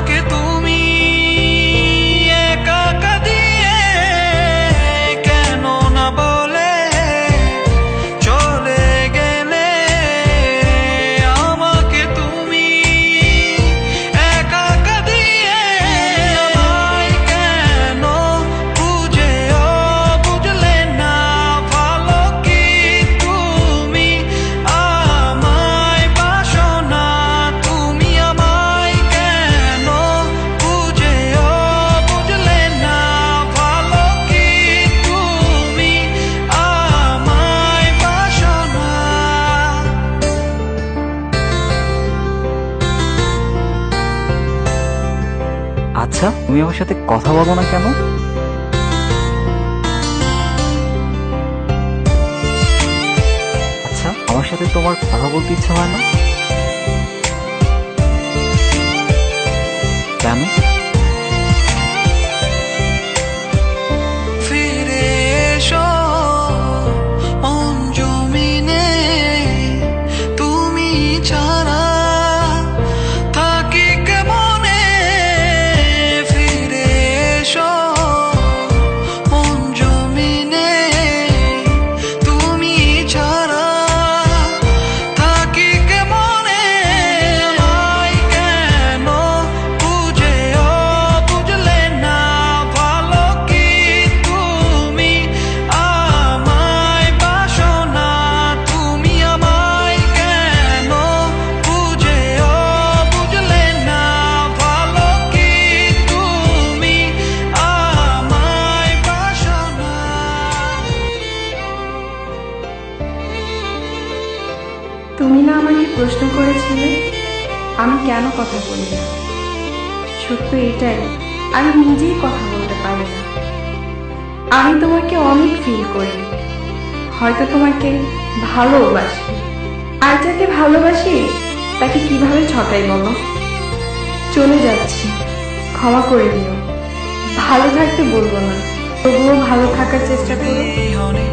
আমাকে তুমি একা একা দিয়ে কেন না বলে চলে গেলে। আমাকে তুমি একা একা দিয়ে আমায় কেন বুঝেও বুঝলে না। ভালো কি তুমি আমায় বাসো না। তুমি আমায় কেন বুঝেও বুঝলে না। ভালো কি তুমি আমায় বাসো না। আচ্ছা, তুমি আমার সাথে কথা বলো না কেন? আচ্ছা, আমার সাথে তোমার কথা বলতে ইচ্ছা হয় না কেন? ফিরে এসো মন জমিনে, তুমি ছাড়া থাকি কেমনে। ফিরে এসো মন জমিনে, তুমি ছাড়া থাকি কেমনে। আমায় কেন বুঝেও বুঝলে না। ভালো কি তুমি আমায় বাসো না। তুমি আমায় কেন বুঝেও বুঝলে না। ভালো কি তুমি আমায় বাসো না। তুমি না আমাকে প্রশ্ন করেছিলে আমি কেন কথা বলি না। সত্য এটাই, আমি নিজেই কথা বলতে পারি না। আমি তোমাকে অনেক ফিল করি, হয়তো তোমাকে ভালোবাসি। আর যাকে ভালোবাসি তাকে কিভাবে ঠকাই বলো। চলে যাচ্ছি, ক্ষমা করে দিও। ভালো থাকতে বলবো না, তবুও ভালো থাকার চেষ্টা করো। honey